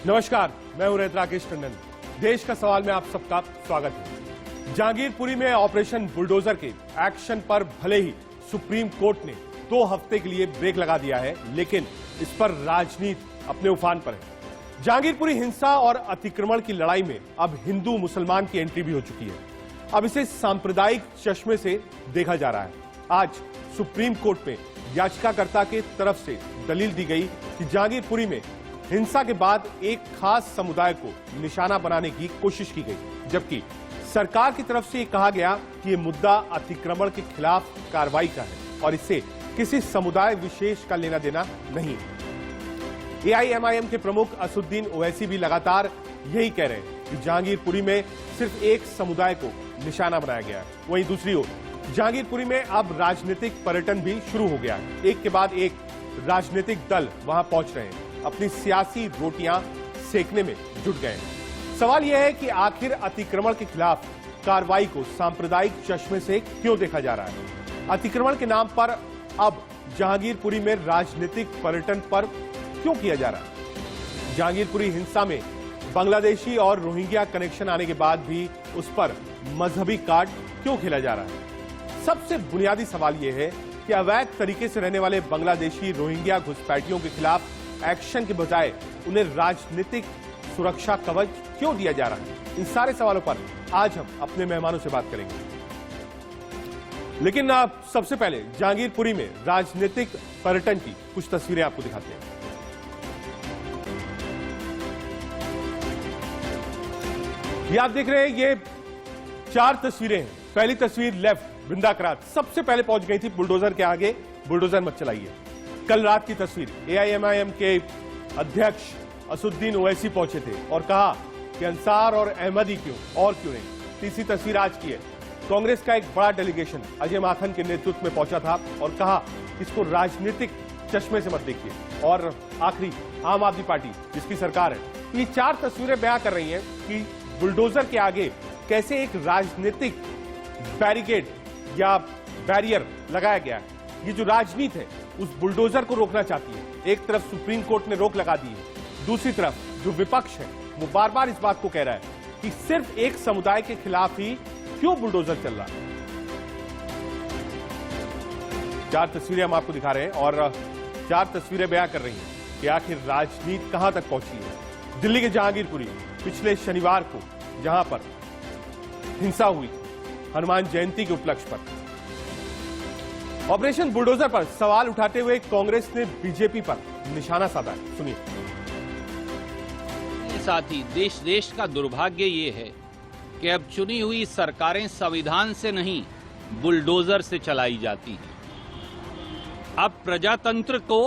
नमस्कार, मैं हूं राकेश टंडन। देश का सवाल में आप सबका स्वागत है। जहांगीरपुरी में ऑपरेशन बुलडोजर के एक्शन पर भले ही सुप्रीम कोर्ट ने 2 हफ्ते के लिए ब्रेक लगा दिया है, लेकिन इस पर राजनीति अपने उफान पर है। जहांगीरपुरी हिंसा और अतिक्रमण की लड़ाई में अब हिंदू मुसलमान की एंट्री भी हो चुकी है। अब इसे सांप्रदायिक चश्मे से देखा जा रहा है। आज सुप्रीम कोर्ट में याचिकाकर्ता के तरफ से दलील दी गई कि जहांगीरपुरी में हिंसा के बाद एक खास समुदाय को निशाना बनाने की कोशिश की गई, जबकि सरकार की तरफ से यह कहा गया कि यह मुद्दा अतिक्रमण के खिलाफ कार्रवाई का है और इससे किसी समुदाय विशेष का लेना देना नहीं है। एआईएमआईएम के प्रमुख असुद्दीन ओवैसी भी लगातार यही कह रहे हैं कि जहांगीरपुरी में सिर्फ एक समुदाय को निशाना बनाया गया है। वहीं दूसरी ओर जहांगीरपुरी में अब राजनीतिक पर्यटन भी शुरू हो गया है। एक के बाद एक राजनीतिक दल वहां पहुंच रहे हैं, अपनी सियासी रोटियां सेकने में जुट गए हैं। सवाल यह है कि आखिर अतिक्रमण के खिलाफ कार्रवाई को सांप्रदायिक चश्मे से क्यों देखा जा रहा है? अतिक्रमण के नाम पर अब जहांगीरपुरी में राजनीतिक पर्यटन पर क्यों किया जा रहा है? जहांगीरपुरी हिंसा में बांग्लादेशी और रोहिंग्या कनेक्शन आने के बाद भी उस पर मजहबी कार्ड क्यों खेला जा रहा है? सबसे बुनियादी सवाल यह है कि अवैध तरीके से रहने वाले बांग्लादेशी रोहिंग्या घुसपैठियों के खिलाफ एक्शन के बजाय उन्हें राजनीतिक सुरक्षा कवच क्यों दिया जा रहा है? इन सारे सवालों पर आज हम अपने मेहमानों से बात करेंगे। लेकिन सबसे पहले जहांगीरपुरी में राजनीतिक पर्यटन की कुछ तस्वीरें आपको दिखाते हैं। ये आप देख रहे हैं, ये 4 तस्वीरें हैं। पहली तस्वीर लेफ्ट, बृंदा करात सबसे पहले पहुंच गई थी बुलडोजर के आगे, बुलडोजर मत चलाइए। कल रात की तस्वीर, एआईएमआईएम के अध्यक्ष असुद्दीन ओवैसी पहुंचे थे और कहा कि अंसार और अहमदी क्यों और क्यों नहीं। तीसरी तस्वीर आज की है, कांग्रेस का एक बड़ा डेलीगेशन अजय माखन के नेतृत्व में पहुंचा था और कहा इसको राजनीतिक चश्मे से मत देखिए। और आखिरी, आम आदमी पार्टी जिसकी सरकार है। ये 4 तस्वीरें बयां कर रही हैं कि बुलडोजर के आगे कैसे एक राजनीतिक बैरिकेड या बैरियर लगाया गया है। ये जो राजनीति है उस बुलडोजर को रोकना चाहती है। एक तरफ सुप्रीम कोर्ट ने रोक लगा दी है, दूसरी तरफ जो विपक्ष है वो बार बार इस बात को कह रहा है कि सिर्फ एक समुदाय के खिलाफ ही क्यों बुलडोजर चल रहा है। 4 तस्वीरें हम आपको दिखा रहे हैं और 4 तस्वीरें बयां कर रही हैं कि आखिर राजनीति कहां तक पहुंची है। दिल्ली के जहांगीरपुरी पिछले शनिवार को जहां पर हिंसा हुई हनुमान जयंती के उपलक्ष्य पर, ऑपरेशन बुलडोजर पर सवाल उठाते हुए कांग्रेस ने बीजेपी पर निशाना साधा है। सुनिए। साथ ही देश का दुर्भाग्य ये है कि अब चुनी हुई सरकारें संविधान से नहीं बुलडोजर से चलाई जाती हैं। अब प्रजातंत्र को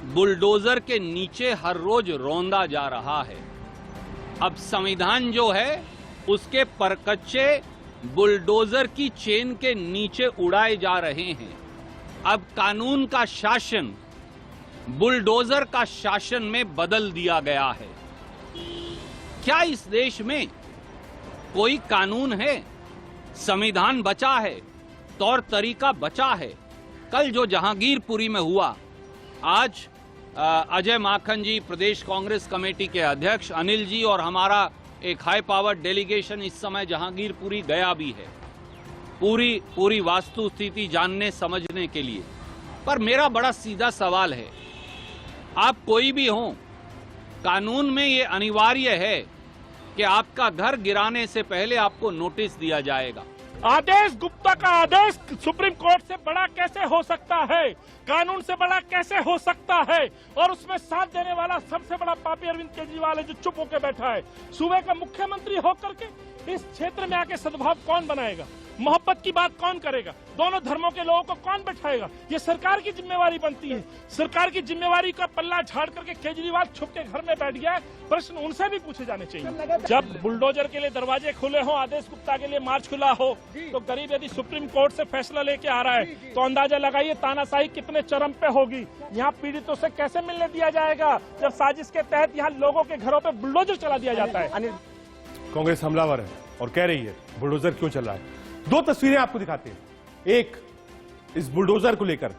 बुलडोजर के नीचे हर रोज रौंदा जा रहा है। अब संविधान जो है उसके परकच्चे बुलडोजर की चेन के नीचे उड़ाए जा रहे हैं। अब कानून का शासन बुलडोजर का शासन में बदल दिया गया है। क्या इस देश में कोई कानून है? संविधान बचा है, तौर तरीका बचा है। कल जो जहांगीरपुरी में हुआ, आज अजय माखन जी, प्रदेश कांग्रेस कमेटी के अध्यक्ष, अनिल जी और हमारा एक हाई पावर डेलीगेशन इस समय जहांगीरपुरी गया भी है पूरी वास्तु स्थिति जानने समझने के लिए। पर मेरा बड़ा सीधा सवाल है, आप कोई भी हो, कानून में ये अनिवार्य है कि आपका घर गिराने से पहले आपको नोटिस दिया जाएगा। आदेश गुप्ता का आदेश सुप्रीम कोर्ट से बड़ा कैसे हो सकता है? कानून से बड़ा कैसे हो सकता है? और उसमें साथ देने वाला सबसे बड़ा पापी अरविंद केजरीवाल है जो चुप होकर बैठा है। सूबे का मुख्यमंत्री होकर के इस क्षेत्र में आके सद्भाव कौन बनाएगा? मोहब्बत की बात कौन करेगा? दोनों धर्मों के लोगों को कौन बैठाएगा? ये सरकार की जिम्मेवारी बनती है। सरकार की जिम्मेवारी का पल्ला झाड़ करके केजरीवाल छुप के घर में बैठ गया है। प्रश्न उनसे भी पूछे जाने चाहिए। जब बुलडोजर के लिए दरवाजे खुले हो, आदेश गुप्ता के लिए मार्च खुला हो, तो गरीब यदि सुप्रीम कोर्ट से फैसला लेके आ रहा है तो अंदाजा लगाइए तानाशाही कितने चरम पे होगी। यहाँ पीड़ितों से कैसे मिलने दिया जाएगा जब साजिश के तहत यहाँ लोगों के घरों पे बुलडोजर चला दिया जाता है। कांग्रेस हमलावर है और कह रही है बुलडोजर क्यों चल रहा है। 2 तस्वीरें आपको दिखाते हैं। एक, इस बुलडोजर को लेकर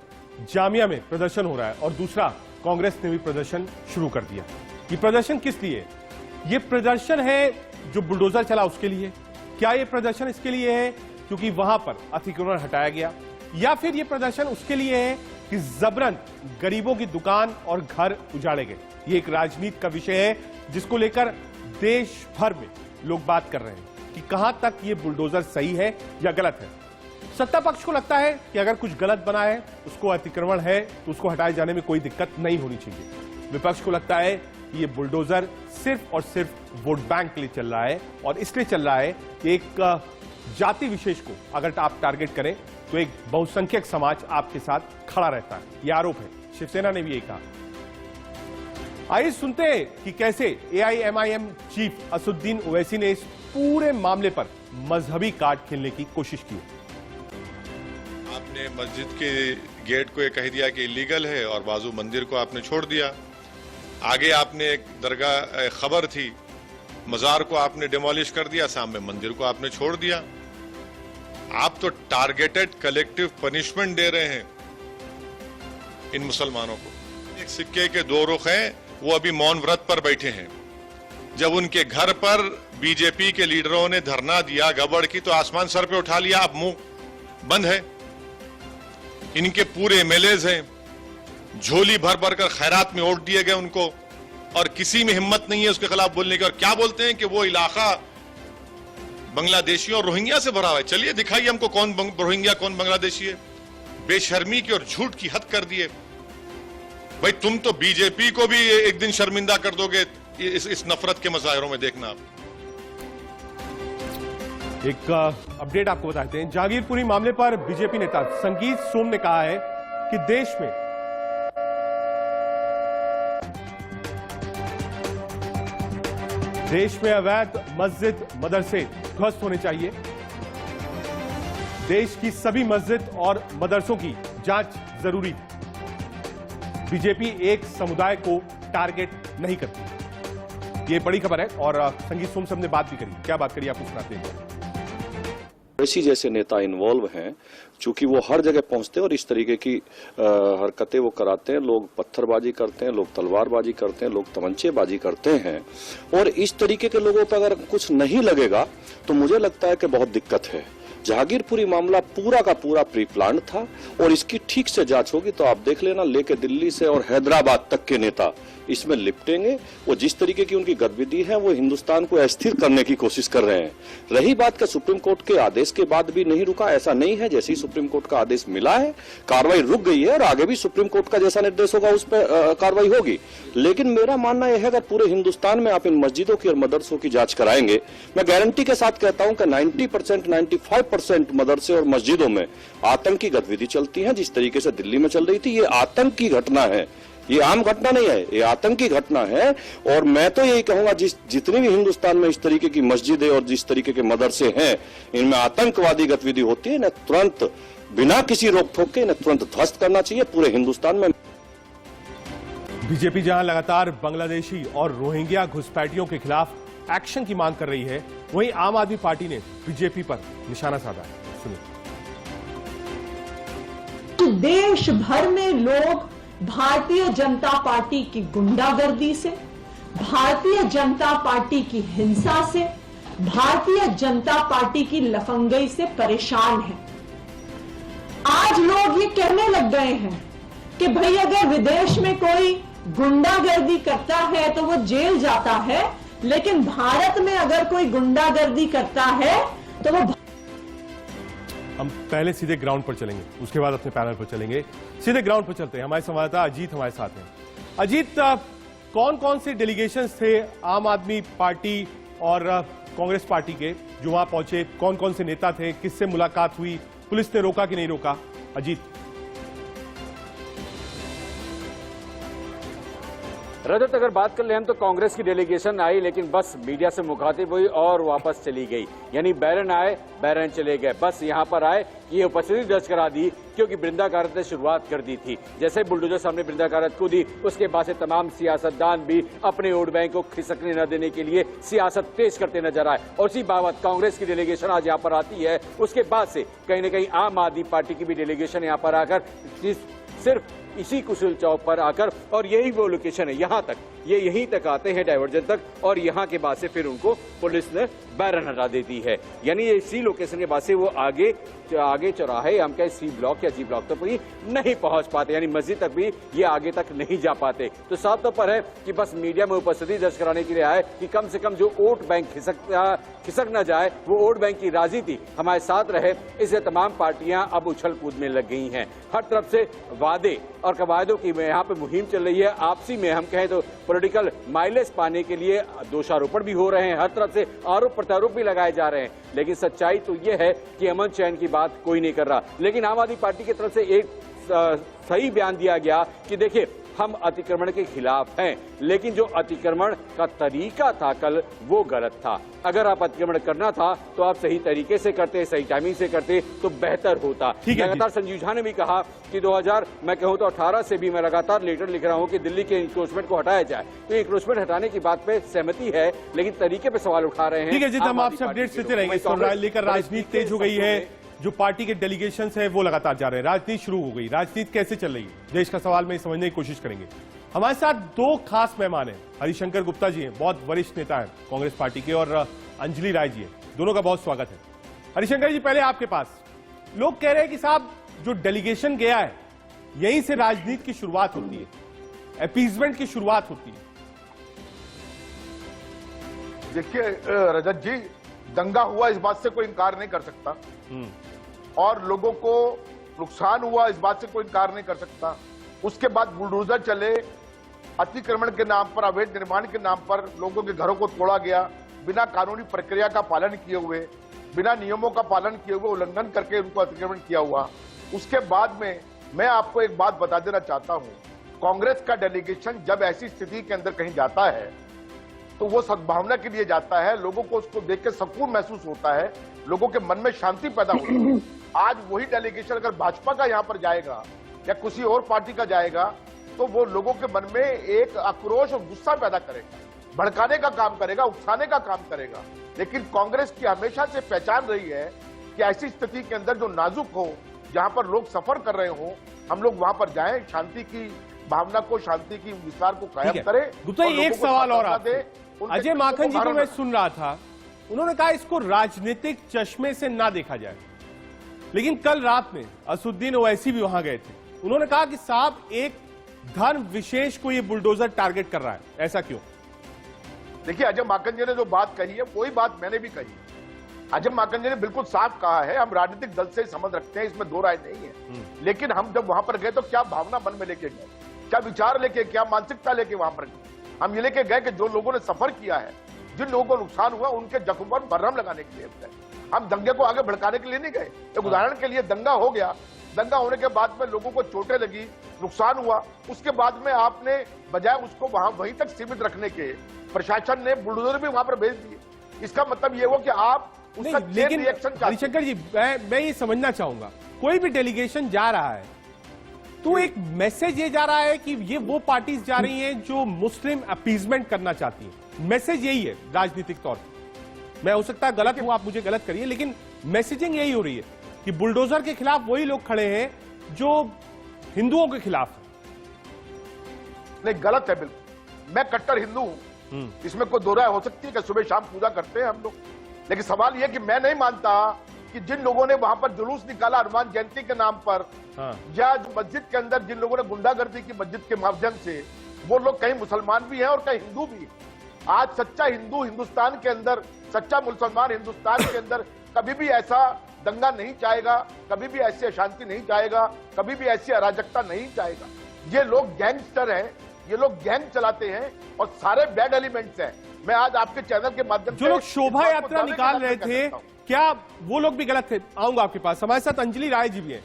जामिया में प्रदर्शन हो रहा है और दूसरा, कांग्रेस ने भी प्रदर्शन शुरू कर दिया। ये प्रदर्शन किस लिए? ये प्रदर्शन है जो बुलडोजर चला उसके लिए? क्या ये प्रदर्शन इसके लिए है क्योंकि वहां पर अतिक्रमण हटाया गया, या फिर ये प्रदर्शन उसके लिए है कि जबरन गरीबों की दुकान और घर उजाड़े गए? ये एक राजनीति का विषय है जिसको लेकर देश भर में लोग बात कर रहे हैं कि कहां तक ये बुलडोजर सही है या गलत है। सत्ता पक्ष को लगता है कि अगर कुछ गलत बना है, उसको अतिक्रमण है, तो उसको हटाए जाने में कोई दिक्कत नहीं होनी चाहिए। विपक्ष को लगता है कि ये बुलडोजर सिर्फ और सिर्फ वोट बैंक के लिए चल रहा है, और इसलिए चल रहा है कि एक जाति विशेष को अगर आप टारगेट करें तो एक बहुसंख्यक समाज आपके साथ खड़ा रहता है। यह आरोप है, शिवसेना ने भी यही कहा। आइए सुनते हैं कि कैसे एआईएमआईएम चीफ असदुद्दीन ओवैसी ने इस पूरे मामले पर मजहबी कार्ड खेलने की कोशिश की। आपने मस्जिद के गेट को ये कह दिया कि इलीगल है और बाजू मंदिर को आपने छोड़ दिया। आगे आपने एक दरगाह खबर थी, मजार को आपने डिमोलिश कर दिया, सामने मंदिर को आपने छोड़ दिया। आप तो टारगेटेड कलेक्टिव पनिशमेंट दे रहे हैं इन मुसलमानों को। एक सिक्के के दो रुख हैं, वो अभी मौन व्रत पर बैठे हैं। जब उनके घर पर बीजेपी के लीडरों ने धरना दिया गबड़ की, तो आसमान सर पे उठा लिया, अब मुंह बंद है। इनके पूरे एमएलएज हैं, झोली भर भर कर खैरात में वोट दिए गए उनको, और किसी में हिम्मत नहीं है उसके खिलाफ बोलने की। और क्या बोलते हैं कि वो इलाका बांग्लादेशियों और रोहिंग्या से भरा हुआ है। चलिए दिखाइए हमको कौन रोहिंग्या कौन बांग्लादेशी है। बेशर्मी की और झूठ की हद कर दिए। भाई तुम तो बीजेपी को भी एक दिन शर्मिंदा कर दोगे इस नफरत के मजाहिरों में, देखना आप। एक अपडेट आपको बताते हैं। जागीरपुरी मामले पर बीजेपी नेता संगीत सोम ने कहा है कि देश में अवैध मस्जिद मदरसे ध्वस्त होने चाहिए। देश की सभी मस्जिद और मदरसों की जांच जरूरी है। बीजेपी एक समुदाय को टारगेट नहीं करती। ये बड़ी खबर है और संगीत सोम से हमने बात भी करी। क्या बात करी आपको सुनाते हैं। ओवैसी जैसे नेता इन्वॉल्व हैं, चूंकि वो हर जगह पहुंचते हैं और इस तरीके की हरकतें वो कराते हैं। लोग पत्थरबाजी करते हैं, लोग तलवारबाजी करते हैं, लोग तमंचेबाजी करते हैं, और इस तरीके के लोगों पर अगर कुछ नहीं लगेगा तो मुझे लगता है कि बहुत दिक्कत है। जहांगीरपुरी मामला पूरा का पूरा प्री प्लान था, और इसकी ठीक से जांच होगी तो आप देख लेना, लेके दिल्ली से और हैदराबाद तक के नेता इसमें लिपटेंगे। वो जिस तरीके की उनकी गतिविधि है, वो हिंदुस्तान को अस्थिर करने की कोशिश कर रहे हैं। रही बात के सुप्रीम कोर्ट के आदेश के बाद भी नहीं रुका, ऐसा नहीं है। जैसे ही सुप्रीम कोर्ट का आदेश मिला है, कार्रवाई रुक गई है, और आगे भी सुप्रीम कोर्ट का जैसा निर्देश होगा उस पर कार्रवाई होगी। लेकिन मेरा मानना यह है, अगर पूरे हिंदुस्तान में आप इन मस्जिदों की और मदरसों की जांच कराएंगे, मैं गारंटी के साथ कहता हूं कि 90%, 95% मदरसे और मस्जिदों में आतंकी गतिविधि चलती है, जिस तरीके से दिल्ली में चल रही थी। ये आतंकी घटना है, ये आम घटना नहीं है, ये आतंकी घटना है। और मैं तो यही कहूंगा, जितनी भी हिंदुस्तान में इस तरीके की मस्जिदें और जिस तरीके के मदरसे हैं, इनमें आतंकवादी गतिविधि होती है, इन्हें तुरंत बिना किसी रोक टोक के इन्हें तुरंत ध्वस्त करना चाहिए पूरे हिंदुस्तान में। बीजेपी जहां लगातार बांग्लादेशी और रोहिंग्या घुसपैठियों के खिलाफ एक्शन की मांग कर रही है, वहीं आम आदमी पार्टी ने बीजेपी पर निशाना साधा है। सुनिए। देश भर में लोग भारतीय जनता पार्टी की गुंडागर्दी से, भारतीय जनता पार्टी की हिंसा से, भारतीय जनता पार्टी की लफंगई से परेशान हैं। आज लोग ये कहने लग गए हैं कि भाई अगर विदेश में कोई गुंडागर्दी करता है तो वो जेल जाता है, लेकिन भारत में अगर कोई गुंडागर्दी करता है तो वो। हम पहले सीधे ग्राउंड पर चलेंगे, उसके बाद अपने पैनल पर चलेंगे। सीधे ग्राउंड पर चलते हैं। हमारे संवाददाता अजीत हमारे साथ हैं। अजीत, कौन कौन से डेलीगेशंस थे आम आदमी पार्टी और कांग्रेस पार्टी के जो वहां पहुंचे? कौन कौन से नेता थे? किससे मुलाकात हुई? पुलिस ने रोका कि नहीं रोका? अजीत। रजत, अगर बात कर ले हम तो कांग्रेस की डेलीगेशन आई, लेकिन बस मीडिया से मुखातिब हुई और वापस चली गई। यानी बैरन आए, बैरन चले गए। बस यहां पर आए, ये उपस्थिति दर्ज करा दी क्योंकि वृंदा कारत ने शुरुआत कर दी थी। जैसे बुलडोजर सामने वृंदा कारत को दी, उसके बाद से तमाम सियासतदान भी अपने वोट बैंक को खिसकने न देने के लिए सियासत तेज करते नजर आए। और इसी बाबत कांग्रेस की डेलीगेशन आज यहाँ पर आती है। उसके बाद से कहीं न कहीं आम आदमी पार्टी की भी डेलीगेशन यहाँ पर आकर सिर्फ इसी कुशल चौक पर आकर, और यही वो लोकेशन है, यहां तक ये यहीं तक आते हैं डाइवर्जन तक, और यहाँ के बाद से फिर उनको पुलिस ने बैरन हटा देती है। यानी ये सी लोकेशन के बाद से वो आगे चौराहे, हम कहें सी ब्लॉक या जी ब्लॉक तक भी नहीं पहुंच पाते, यानी मस्जिद तक भी ये आगे तक नहीं जा पाते। तो साफ तौर पर है कि बस मीडिया में उपस्थिति दर्ज कराने के लिए आए कि कम से कम जो वोट बैंक खिसक ना जाए, वो वोट बैंक की राजनीति हमारे साथ रहे, इससे तमाम पार्टियां अब उछल कूद में लग गई हैं। हर तरफ से वादे और कवायदों की यहाँ पे मुहिम चल रही है। आपसी में हम कहें तो पॉलिटिकल माइलेज पाने के लिए दोषारोपण भी हो रहे हैं, हर तरफ से आरोप प्रत्यारोप भी लगाए जा रहे हैं। लेकिन सच्चाई तो ये है कि अमन चैन की बात कोई नहीं कर रहा। लेकिन आम आदमी पार्टी की तरफ से एक सही बयान दिया गया कि देखिए, हम अतिक्रमण के खिलाफ हैं, लेकिन जो अतिक्रमण का तरीका था कल, वो गलत था। अगर आप अतिक्रमण करना था तो आप सही तरीके से करते, सही टाइमिंग से करते तो बेहतर होता। लगातार संजीव झा ने भी कहा कि 2018 से भी मैं लगातार लेटर लिख रहा हूं कि दिल्ली के इंक्रोचमेंट को हटाया जाए। तो इंक्रोचमेंट हटाने की बात पे सहमति है, लेकिन तरीके पे सवाल उठा रहे हैं। ठीक है जी, हम आपसे अपडेट्स लेते रहेंगे। लेकर राजनीति तेज हो गई है, जो पार्टी के डेलीगेशंस है वो लगातार जा रहे हैं, राजनीति शुरू हो गई। राजनीति कैसे चल रही है देश का सवाल में समझने की कोशिश करेंगे। हमारे साथ दो खास मेहमान हैं। हरिशंकर गुप्ता जी हैं, बहुत वरिष्ठ नेता हैं कांग्रेस पार्टी के, और अंजलि राय जी हैं। दोनों का बहुत स्वागत है। हरिशंकर जी, पहले आपके पास। लोग कह रहे हैं कि साहब, जो डेलीगेशन गया है यहीं से राजनीति की शुरुआत होती है, अपीजमेंट की शुरुआत होती है। देखिए रजत जी, दंगा हुआ इस बात से कोई इनकार नहीं कर सकता, और लोगों को नुकसान हुआ इस बात से कोई इनकार नहीं कर सकता। उसके बाद बुलडोजर चले, अतिक्रमण के नाम पर, अवैध निर्माण के नाम पर लोगों के घरों को तोड़ा गया, बिना कानूनी प्रक्रिया का पालन किए हुए, बिना नियमों का पालन किए हुए उल्लंघन करके उनको अतिक्रमण किया हुआ। उसके बाद में मैं आपको एक बात बता देना चाहता हूं, कांग्रेस का डेलीगेशन जब ऐसी स्थिति के अंदर कहीं जाता है तो वो सद्भावना के लिए जाता है। लोगों को उसको देख के सुकून महसूस होता है, लोगों के मन में शांति पैदा होती है। आज वही डेलीगेशन अगर भाजपा का यहां पर जाएगा या किसी और पार्टी का जाएगा तो वो लोगों के मन में एक आक्रोश और गुस्सा पैदा करेगा, भड़काने का काम करेगा, उकसाने का काम करेगा। लेकिन कांग्रेस की हमेशा से पहचान रही है कि ऐसी स्थिति के अंदर जो नाजुक हो, जहां पर लोग सफर कर रहे हो, हम लोग वहां पर जाएं, शांति की भावना को, शांति की विस्तार को कायम करें। गुप्ता, एक सवाल और आपसे। अजय माखन जी को मैं सुन रहा था, उन्होंने कहा इसको राजनीतिक चश्मे से ना देखा जाए, लेकिन कल रात में असुद्दीन ओवैसी भी वहां गए थे। उन्होंने कहा कि साहब, एक धर्म विशेष को ये बुलडोजर टारगेट कर रहा है, ऐसा क्यों? देखिए, अजय माकन जी ने जो बात कही है वही बात मैंने भी कही। अजय माकन जी ने बिल्कुल साफ कहा है, हम राजनीतिक दल से संबंध रखते हैं, इसमें दो राय नहीं है। लेकिन हम जब वहां पर गए तो क्या भावना मन में लेके गए, क्या विचार लेके, क्या मानसिकता लेके वहां पर गए? हम ये लेके गए कि जो लोगों ने सफर किया है, जिन लोगों को नुकसान हुआ, उनके जख्म पर मरहम लगाने के लिए गए। हम दंगे को आगे भड़काने के लिए नहीं गए। एक उदाहरण के लिए, दंगा हो गया, दंगा होने के बाद में लोगों को चोटें लगी, नुकसान हुआ, उसके बाद में आपने बजाय उसको वहीं तक सीमित रखने के, प्रशासन ने बुलडोजर भी वहां पर भेज दिए। इसका मतलब ये हो कि आप उसका चेन रिएक्शन। हरिशंकर जी, मैं ये समझना चाहूंगा, कोई भी डेलीगेशन जा रहा है तो एक मैसेज ये जा रहा है कि ये वो पार्टीज जा रही हैं जो मुस्लिम अपीजमेंट करना चाहती हैं। मैसेज यही है राजनीतिक तौर पर। मैं हो सकता है गलत हूं, आप मुझे गलत करिए, लेकिन मैसेजिंग यही हो रही है कि बुलडोजर के खिलाफ वही लोग खड़े हैं जो हिंदुओं के खिलाफ है। नहीं, गलत है बिल्कुल। मैं कट्टर हिंदू हूं, इसमें कोई दो राय हो सकती है कि सुबह शाम पूजा करते हैं हम लोग, लेकिन सवाल यह कि मैं नहीं मानता कि जिन लोगों ने वहां पर जुलूस निकाला हनुमान जयंती के नाम पर, या मस्जिद के अंदर जिन लोगों ने गुंडागर्दी की मस्जिद के माध्यम से, वो लोग कहीं मुसलमान भी हैं और कहीं हिंदू भी हैं। आज सच्चा हिंदू हिंदुस्तान के अंदर, सच्चा मुसलमान हिंदुस्तान के अंदर कभी भी ऐसा दंगा नहीं चाहेगा, कभी भी ऐसी अशांति नहीं चाहेगा, कभी भी ऐसी अराजकता नहीं चाहेगा। ये लोग गैंगस्टर हैं, ये लोग गैंग चलाते हैं और सारे बैड एलिमेंट्स हैं। मैं आज आपके चैनल के माध्यम से, जो लोग शोभा यात्रा निकाल रहे थे, क्या वो लोग भी गलत थे? आऊंगा आपके पास। हमारे साथ अंजलि राय जी भी हैं।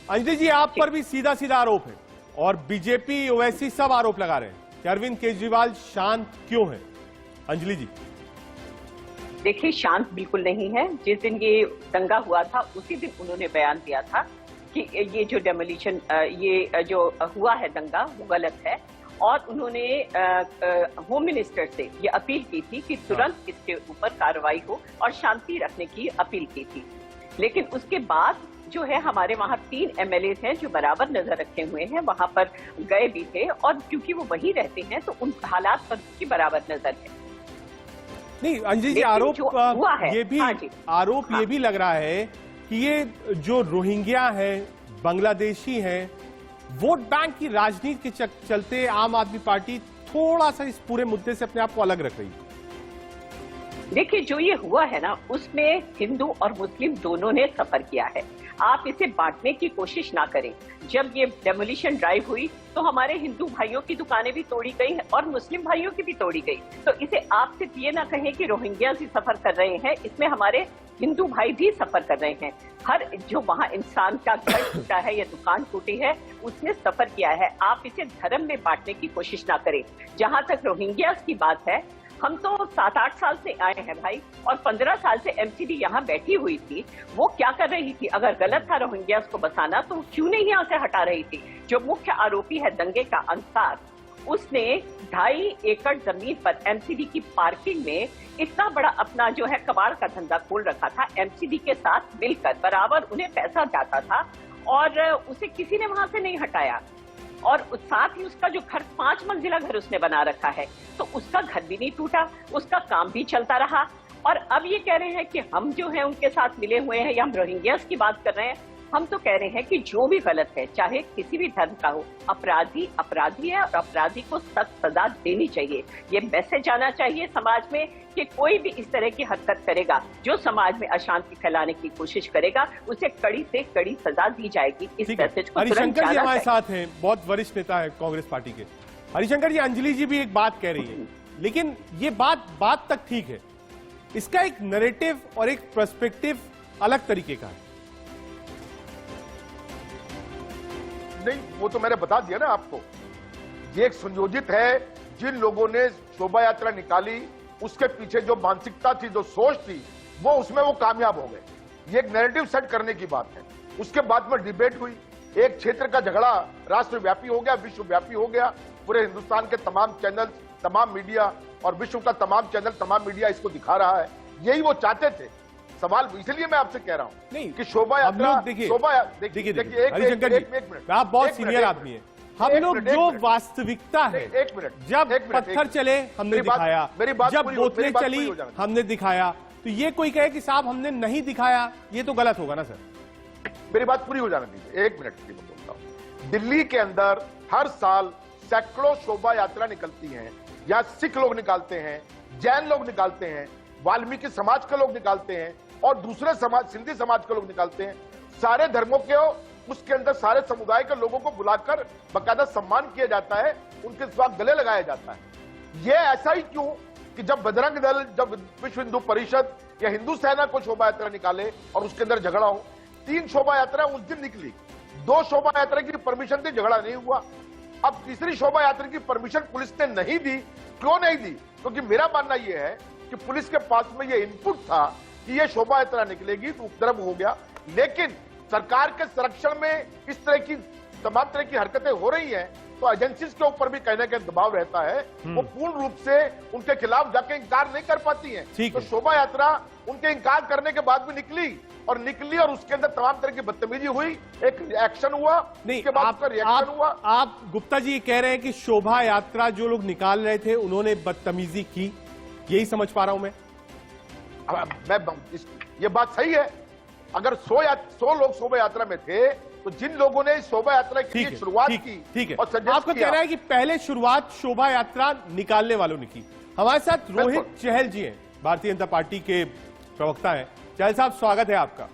अंजलि जी, आप पर भी सीधा सीधा आरोप है और बीजेपी, ओवैसी सब आरोप लगा रहे हैं कि अरविंद केजरीवाल शांत क्यों है। अंजलि जी, देखिए, शांत बिल्कुल नहीं है। जिस दिन ये दंगा हुआ था उसी दिन उन्होंने बयान दिया था कि ये जो डेमोलिशन, ये जो हुआ है दंगा, वो गलत है। और उन्होंने होम मिनिस्टर से ये अपील की थी कि तुरंत इसके ऊपर कार्रवाई हो और शांति रखने की अपील की थी। लेकिन उसके बाद जो है हमारे वहाँ 3 MLA हैं जो बराबर नजर रखे हुए हैं, वहां पर गए भी थे और क्योंकि वो वहीं रहते हैं तो उन हालात पर की बराबर नजर है। नहीं अंजलि जी, लेकिन आरोप जो हुआ है, ये भी हाँ जी, आरोप ये भी लग रहा है कि ये जो रोहिंग्या हैं, बांग्लादेशी हैं, वोट बैंक की राजनीति के चलते आम आदमी पार्टी थोड़ा सा इस पूरे मुद्दे से अपने आप को अलग रख रही है। देखिए जो ये हुआ है ना, उसमें हिंदू और मुस्लिम दोनों ने सफर किया है। आप इसे बांटने की कोशिश ना करें। जब ये डेमोलिशन ड्राइव हुई तो हमारे हिंदू भाइयों की दुकानें भी तोड़ी गई और मुस्लिम भाइयों की भी तोड़ी गई। तो इसे आप सिर्फ ये ना कहें कि रोहिंग्या ही सफर कर रहे हैं, इसमें हमारे हिंदू भाई भी सफर कर रहे हैं। हर जो वहाँ इंसान का घर टूटा है या दुकान टूटी है, उसने सफर किया है। आप इसे धर्म में बांटने की कोशिश ना करें। जहां तक रोहिंग्या की बात है, हम तो 7-8 साल से आए हैं भाई, और 15 साल से MCD यहाँ बैठी हुई थी। वो क्या कर रही थी? अगर गलत था रोहिंग्या को बसाना तो क्यों नहीं यहाँ से हटा रही थी? जो मुख्य आरोपी है दंगे का अंसार, उसने 2.5 एकड़ जमीन पर MCD की पार्किंग में इतना बड़ा अपना जो है कबाड़ का धंधा खोल रखा था। MCD के साथ मिलकर बराबर उन्हें पैसा जाता था और उसे किसी ने वहां से नहीं हटाया। और साथ ही उसका जो घर 5 मंजिला घर उसने बना रखा है, तो उसका घर भी नहीं टूटा, उसका काम भी चलता रहा। और अब ये कह रहे हैं कि हम जो है उनके साथ मिले हुए हैं या हम रोहिंग्यास की बात कर रहे हैं। हम तो कह रहे हैं कि जो भी गलत है, चाहे किसी भी धर्म का हो, अपराधी अपराधी है और अपराधी को सख्त सजा देनी चाहिए। ये मैसेज आना चाहिए समाज में कि कोई भी इस तरह की हरकत करेगा, जो समाज में अशांति फैलाने की कोशिश करेगा, उसे कड़ी से कड़ी सजा दी जाएगी। इस मैसेज को हरिशंकर जी हमारे साथ हैं, बहुत वरिष्ठ नेता है कांग्रेस पार्टी के। हरिशंकर जी, अंजलि जी भी एक बात कह रही है, लेकिन ये बात तक ठीक है, इसका एक नैरेटिव और एक पर्सपेक्टिव अलग तरीके का है। नहीं, वो तो मैंने बता दिया ना आपको। ये एक संयोजित है। जिन लोगों ने शोभा यात्रा निकाली, उसके पीछे जो मानसिकता थी, जो सोच थी, वो उसमें वो कामयाब हो गए। ये एक नैरेटिव सेट करने की बात है। उसके बाद में डिबेट हुई, एक क्षेत्र का झगड़ा राष्ट्रव्यापी हो गया, विश्वव्यापी हो गया। पूरे हिंदुस्तान के तमाम चैनल, तमाम मीडिया और विश्व का तमाम चैनल, तमाम मीडिया इसको दिखा रहा है। यही वो चाहते थे। सवाल इसलिए मैं आपसे कह रहा हूं नहीं कि शोभा यात्रा, देखिए हरिशंकर जी, आप बहुत सीनियर आदमी हैं। हम लोग जो वास्तविकता है, एक मिनट, जब पत्थर चले हमने दिखाया, जब बोतलें चली हमने दिखाया, तो ये कोई कहे कि साहब हमने नहीं दिखाया, ये तो गलत होगा ना सर। मेरी बात पूरी हो जाने दीजिए, एक मिनट की मैं बोलता हूं। दिल्ली के अंदर हर साल सैकड़ों शोभा यात्रा निकलती हैं। या सिख लोग निकालते हैं, जैन लोग निकालते हैं, वाल्मीकि समाज के लोग निकालते हैं और दूसरे समाज, सिंधी समाज के लोग निकालते हैं। सारे धर्मों के, उसके अंदर सारे समुदाय के लोगों को बुलाकर बाकायदा सम्मान किया जाता है, उनके साथ गले लगाया जाता है। ये ऐसा ही क्यों कि जब बजरंग दल, जब विश्व हिंदू परिषद या हिंदू सेना को शोभा यात्रा निकाले और उसके अंदर झगड़ा हो, 3 शोभा यात्रा उस दिन निकली, 2 शोभा यात्रा की परमिशन थी, झगड़ा नहीं हुआ। अब तीसरी शोभा यात्रा की परमिशन पुलिस ने नहीं दी। क्यों नहीं दी? क्योंकि मेरा मानना यह है कि पुलिस के पास में यह इनपुट था कि यह शोभा यात्रा निकलेगी तो उपद्रव हो गया। लेकिन सरकार के संरक्षण में इस तरह की तमाम तरह की हरकतें हो रही हैं, तो एजेंसीज के ऊपर भी कहीं ना कहीं दबाव रहता है। वो पूर्ण रूप से उनके खिलाफ जाके इंकार नहीं कर पाती हैं। तो शोभा यात्रा उनके इंकार करने के बाद भी निकली और उसके अंदर तमाम तरह की बदतमीजी हुई, एक रिएक्शन हुआ, नहीं, उसके बाद उसका रिएक्शन हुआ। आप गुप्ता जी कह रहे हैं कि शोभा यात्रा जो लोग निकाल रहे थे उन्होंने बदतमीजी की, यही समझ पा रहा हूं मैं। ये बात सही है। अगर 100 लोग शोभा यात्रा में थे, तो जिन लोगों ने शोभा यात्रा की शुरुआत की, ठीक है, और आपको कह रहा है कि पहले शुरुआत शोभा यात्रा निकालने वालों ने की। हमारे साथ रोहित चहल जी हैं, भारतीय जनता पार्टी के प्रवक्ता हैं। चहल साहब, स्वागत है आपका।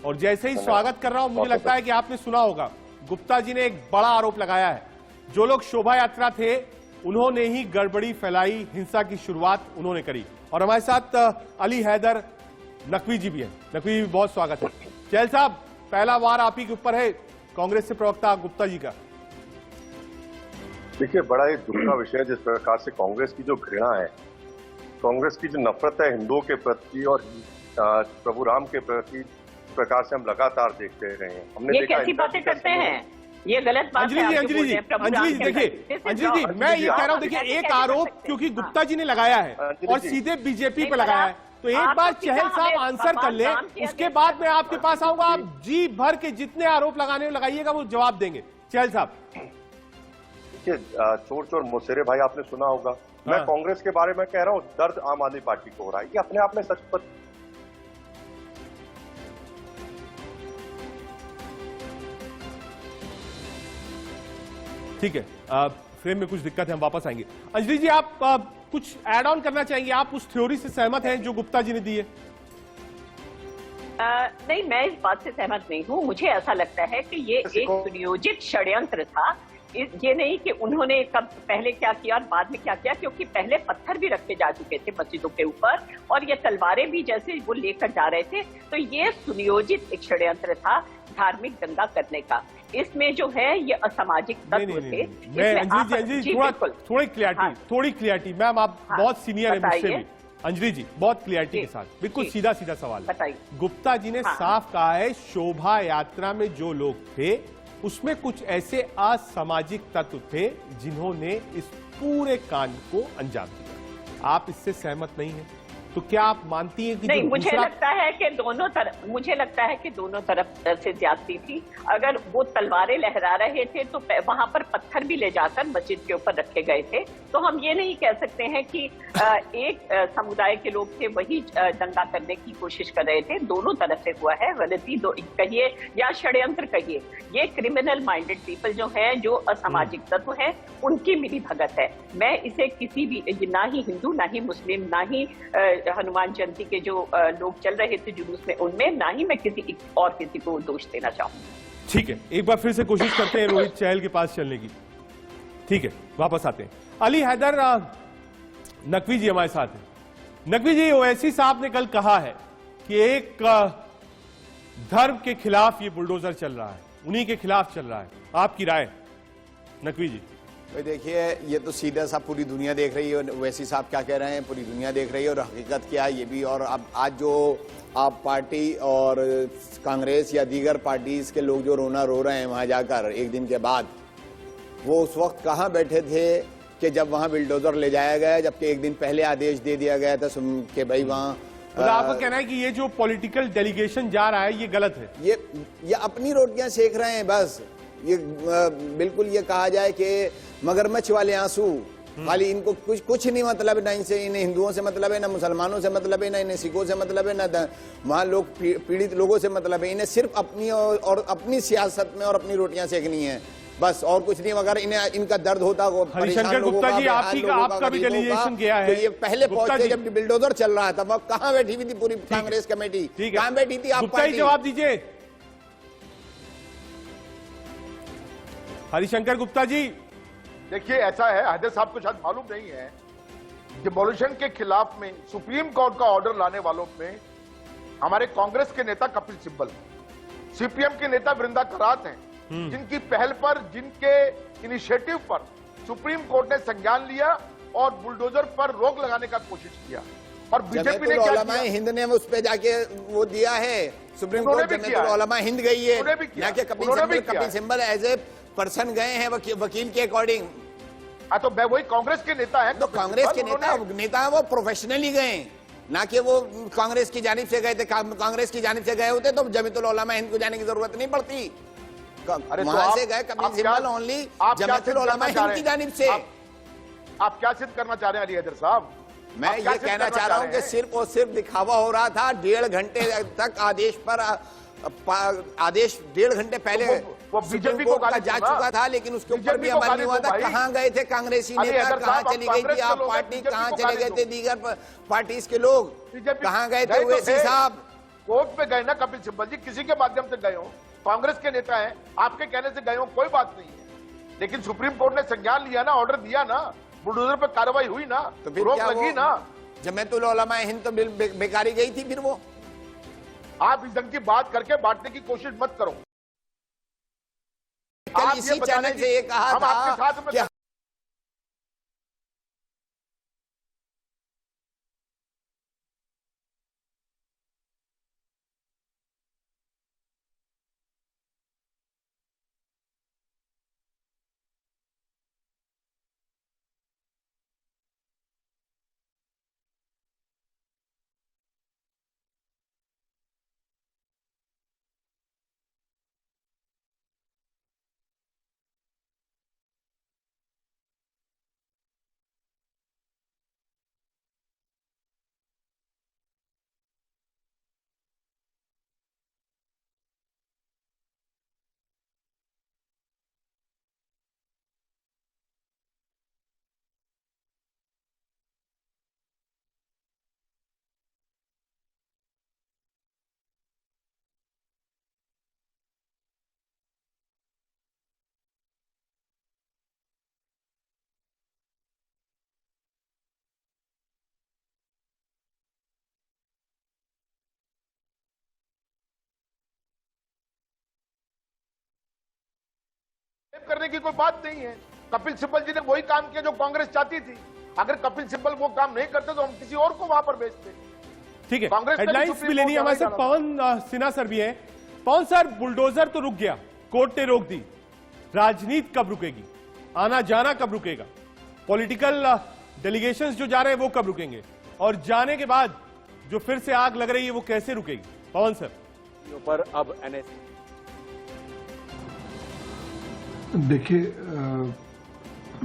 और जैसे ही स्वागत कर रहा हूं, मुझे लगता है कि आपने सुना होगा, गुप्ता जी ने एक बड़ा आरोप लगाया है, जो लोग शोभा यात्रा थे उन्होंने ही गड़बड़ी फैलाई, हिंसा की शुरुआत उन्होंने करी। और हमारे साथ अली हैदर नकवी जी भी हैं। नकवी जी, बहुत स्वागत है। चहल साहब, पहला वार आप ही के ऊपर है, कांग्रेस से प्रवक्ता गुप्ता जी का। देखिए, बड़ा ही दुख का विषय है जिस प्रकार से कांग्रेस की जो घृणा है, कांग्रेस की जो नफरत है हिंदुओं के प्रति और प्रभु राम के प्रति, प्रकार से हम लगातार देखते रहे हैं। हमने ये कैसी बातें करते हैं, ये गलत बात है। अंजलि जी देखिए, अंजलि जी मैं ये कह रहा हूं, देखिए एक आरोप क्योंकि गुप्ता जी ने लगाया है और सीधे बीजेपी पे लगाया है, तो एक आपको बार सीधा चहल साहब हमें आंसर कर भगवान ले, राम की उसके आदेश बाद मैं आपके पास आऊंगा। आप जी भर के जितने आरोप लगाने लगाइएगा वो जवाब देंगे। चहल साहब। देखिए, चोर चोर मुसेरे भाई आपने सुना होगा। मैं हाँ। कांग्रेस के बारे में कह रहा हूँ, दर्द आम आदमी पार्टी को हो रहा है, ये अपने आप में सच। ठीक है, फ्रेम में कुछ दिक्कत है, हम वापस आएंगे। अंजलि जी, आप कुछ ऐड ऑन करना चाहेंगे? आप उस थ्योरी से सहमत हैं जो गुप्ता जी ने दी है? नहीं, मैं इस बात से सहमत नहीं हूँ। मुझे ऐसा लगता है कि ये एक सुनियोजित षड्यंत्र था। ये नहीं कि उन्होंने कब पहले क्या किया और बाद में क्या किया, क्योंकि पहले पत्थर भी रखे जा चुके थे मस्जिदों के ऊपर और ये तलवारें भी जैसे वो लेकर जा रहे थे। तो ये सुनियोजित एक षड्यंत्र था धार्मिक दंगा करने का। इसमें जो है ये असामाजिक तत्व थे। मैं अंजलि थोड़ी क्लियरिटी मैम, आप बहुत सीनियर है मुझसे भी। अंजलि जी, बहुत क्लियरिटी के साथ, बिल्कुल सीधा सीधा सवाल है। गुप्ता जी ने साफ कहा है शोभा यात्रा में जो लोग थे उसमें कुछ ऐसे असामाजिक तत्व थे जिन्होंने इस पूरे कांड को अंजाम दिया। आप इससे सहमत नहीं हैं? तो क्या आप मानती हैं कि नहीं, मुझे लगता है कि दोनों तरफ से ज्यादती थी। अगर वो तलवारें लहरा रहे थे तो वहां पर पत्थर भी ले जाकर मस्जिद के ऊपर रखे गए थे। तो हम ये नहीं कह सकते हैं कि एक समुदाय के लोग थे वही दंगा करने की कोशिश कर रहे थे। दोनों तरफ से हुआ है, गलती कहिए या षड्यंत्र कहिए। ये क्रिमिनल माइंडेड पीपल जो है, जो असामाजिक तत्व है, उनकी मिली भगत है। मैं इसे किसी भी, ना ही हिंदू ना ही मुस्लिम ना ही हनुमान जयंती के जो लोग चल रहे थे जुलूस में, उनमें ना ही मैं किसी को दोष देना चाहूंगी। ठीक है, एक बार फिर से कोशिश करते हैं रोहित चहल के पास चलने की। ठीक है, वापस आते हैं। अली हैदर नकवी जी हमारे साथ हैं। नकवी जी, ओवैसी साहब ने कल कहा है कि एक धर्म के खिलाफ ये बुलडोजर चल रहा है, उन्हीं के खिलाफ चल रहा है। आपकी राय नकवी जी? तो देखिए, ये तो सीधा सा पूरी दुनिया देख रही है। ओवैसी साहब क्या कह रहे हैं पूरी दुनिया देख रही है, और हकीकत क्या है ये भी। और अब आज जो आप पार्टी और कांग्रेस या दीगर पार्टीज के लोग जो रोना रो रहे हैं वहां जाकर एक दिन के बाद, वो उस वक्त कहाँ बैठे थे कि जब वहां बिल्डोजर ले जाया गया, जबकि एक दिन पहले आदेश दे दिया गया था कि भाई वहां। मतलब आपको कहना है कि ये जो पॉलिटिकल डेलीगेशन जा रहा है ये गलत है? ये अपनी रोटियां सेक रहे हैं बस। ये बिल्कुल ये कहा जाए कि मगरमच्छ वाले आंसू, खाली इनको कुछ नहीं मतलब, ना इनसे, इन्हें हिंदुओं से मतलब है, ना मुसलमानों से मतलब है, ना इन्हें सिखों से मतलब है, ना वहां लोग पीड़ित लोगों से मतलब है। इन्हें सिर्फ अपनी और अपनी सियासत में और अपनी रोटियां सेकनी है बस, और कुछ नहीं। अगर इन्हें इनका दर्द होता हरिशंकर गुप्ता जी, आपका भी डेलीगेशन गया है। तो ये पहले पहुंचे जब बिल्डोजर चल रहा था, वह कहां बैठी हुई थी पूरी कांग्रेस कमेटी? कहां बैठी थी? आप जवाब दीजिए हरिशंकर गुप्ता जी। देखिए, ऐसा है, हैदर साहब को शायद मालूम नहीं है, डिमोलिशन के खिलाफ में सुप्रीम कोर्ट का ऑर्डर लाने वालों में हमारे कांग्रेस के नेता कपिल सिब्बल, सीपीएम के नेता वृंदा करात हैं, जिनकी पहल पर, जिनके इनिशिएटिव पर सुप्रीम कोर्ट ने संज्ञान लिया और बुलडोजर पर रोक लगाने का कोशिश किया। और बीजेपी ने क्या किया? हिंद ने उस पे जाके वो दिया है, सुप्रीम कोर्ट में उलमा हिंद गई है, ना कि Kapil Sibal as a person गए हैं वकील के अकॉर्डिंग। तो मैं वही कांग्रेस के नेता है, तो कांग्रेस के नेता वो प्रोफेशनली गए, ना कि वो कांग्रेस की जानिब से गए थे। कांग्रेस की जानिब से गए होते तो जमीयतुल उलमा हिंद को जाने की जरूरत नहीं पड़ती। वहां से गए कपिल सिब्बल ओनली जमीयतुल उलमा हिंद की जानिब से। आप क्या सिद्ध करना चाह रहे हैं अली हैदर साहब? मैं ये कहना चाह रहा हूं कि सिर्फ और सिर्फ दिखावा हो रहा था। 1.5 घंटे तक आदेश 1.5 घंटे पहले वो बीजेपी को जा चुका था, लेकिन उसके ऊपर भी अमल नहीं हुआ था। कहां गए थे कांग्रेसी नेता? कहां चली गई थी आप पार्टी? कहां चले गए थे दीगर पार्टीज के लोग? कहां गए थे ओवैसी साहब? कोर्ट पे गए ना कपिल सिब्बल जी, किसी के माध्यम से गए हो, कांग्रेस के नेता हैं, आपके कहने से गए हो, कोई बात नहीं है। लेकिन सुप्रीम कोर्ट ने संज्ञान लिया ना, ऑर्डर दिया ना, बुलडोजर पे कार्रवाई हुई ना, तो फिर रोक लगी ना। जमीयतुल उलमा हिंद तो बेकारी गई थी। फिर वो आप इस ढंग की बात करके बांटने की कोशिश मत करो। कल इसी चैनल से ये कहा था कि करने की कोई बात नहीं है। कपिल सिब्बल जी ने वही काम किया जो कांग्रेस चाहती थी। अगर कपिल सिब्बल वो काम नहीं करते तो हम किसी और को वहां पर भेजते। ठीक है, कांग्रेस हेडलाइंस भी लेनी है हमारे साथ। पवन सिन्हा सर भी हैं। पवन सर, बुलडोजर तो रुक गया, कोर्ट ने रोक दी, राजनीति कब रुकेगी? आना जाना कब रुकेगा? पॉलिटिकल डेलीगेशंस जो जा रहे हैं वो कब रुकेंगे? और जाने के बाद जो फिर से आग लग रही है वो कैसे रुकेगी? पवन सर। पर अब एनएस देखिए,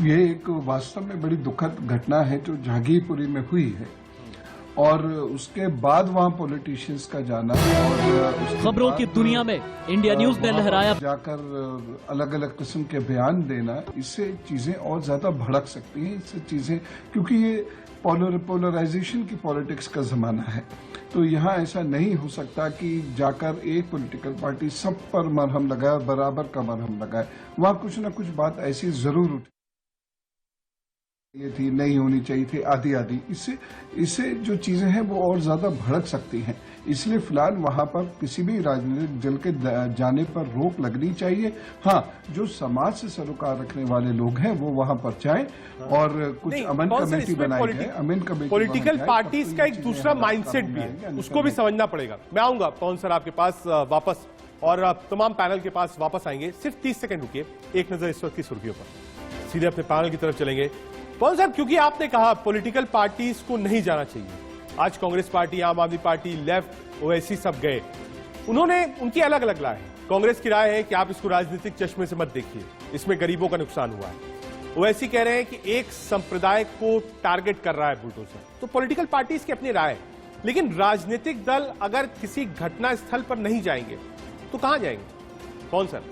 ये एक वास्तव में बड़ी दुखद घटना है जो जहांगीरपुरी में हुई है, और उसके बाद वहां पॉलिटिशियंस का जाना और खबरों की दुनिया में इंडिया न्यूज ने लहराया जाकर अलग अलग किस्म के बयान देना, इससे चीजें और ज्यादा भड़क सकती हैं। इससे चीजें, क्योंकि ये पोलराइजेशन की पॉलिटिक्स का जमाना है, तो यहाँ ऐसा नहीं हो सकता कि जाकर एक पॉलिटिकल पार्टी सब पर मरहम लगाए, बराबर का मरहम लगाए। वहां कुछ न कुछ बात ऐसी जरूर उठी ये थी, नहीं होनी चाहिए थी, आदि आदि। इससे जो चीजें हैं वो और ज्यादा भड़क सकती हैं। इसलिए फिलहाल वहां पर किसी भी राजनीतिक दल के जाने पर रोक लगनी चाहिए। हाँ, जो समाज से सरोकार रखने वाले लोग हैं वो वहां पर जाएं और कुछ अमन कमेटी बनाई जाए। अमन कमेटी, पॉलिटिकल पार्टीज का एक दूसरा माइंडसेट भी है, उसको भी समझना पड़ेगा। मैं आऊंगा पवन सर आपके पास वापस, और तमाम पैनल के पास वापस आएंगे। सिर्फ 30 सेकंड रुकिए, एक नजर इस वक्त की सुर्खियों पर, सीधे अपने पैनल की तरफ चलेंगे। पवन साहब, क्योंकि आपने कहा पॉलिटिकल पार्टीज को नहीं जाना चाहिए, आज कांग्रेस पार्टी, आम आदमी पार्टी, लेफ्ट, ओवैसी सब गए, उन्होंने उनकी अलग अलग राय है। कांग्रेस की राय है कि आप इसको राजनीतिक चश्मे से मत देखिए, इसमें गरीबों का नुकसान हुआ है। ओवैसी कह रहे हैं कि एक संप्रदाय को टारगेट कर रहा है बुलडोजर। तो पॉलिटिकल पार्टीज की अपनी राय है, लेकिन राजनीतिक दल अगर किसी घटना स्थल पर नहीं जाएंगे तो कहां जाएंगे? कौन सर?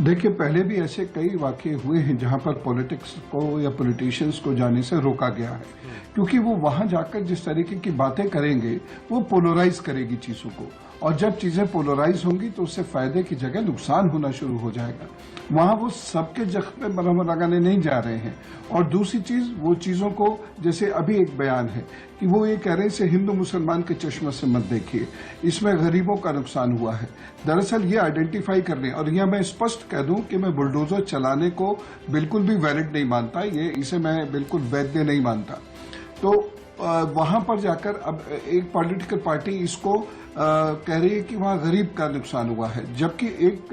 देखिए, पहले भी ऐसे कई वाकये हुए हैं जहां पर पॉलिटिक्स को या पॉलिटिशियंस को जाने से रोका गया है, क्योंकि वो वहां जाकर जिस तरीके की बातें करेंगे वो पोलराइज करेगी चीजों को, और जब चीजें पोलराइज होंगी तो उससे फायदे की जगह नुकसान होना शुरू हो जाएगा। वहां वो सबके जख्म पे मरहम लगाने नहीं जा रहे हैं। और दूसरी चीज, वो चीजों को, जैसे अभी एक बयान है कि वो ये कह रहे हैं इसे हिंदू मुसलमान के चश्मे से मत देखिए, इसमें गरीबों का नुकसान हुआ है। दरअसल ये आइडेंटिफाई करने, और यह मैं स्पष्ट कह दूं कि मैं बुलडोजर चलाने को बिल्कुल भी वैलिड नहीं मानता, इसे मैं बिल्कुल वैध नहीं मानता। तो वहां पर जाकर अब एक पॉलिटिकल पार्टी इसको कह रही है कि वहां गरीब का नुकसान हुआ है, जबकि एक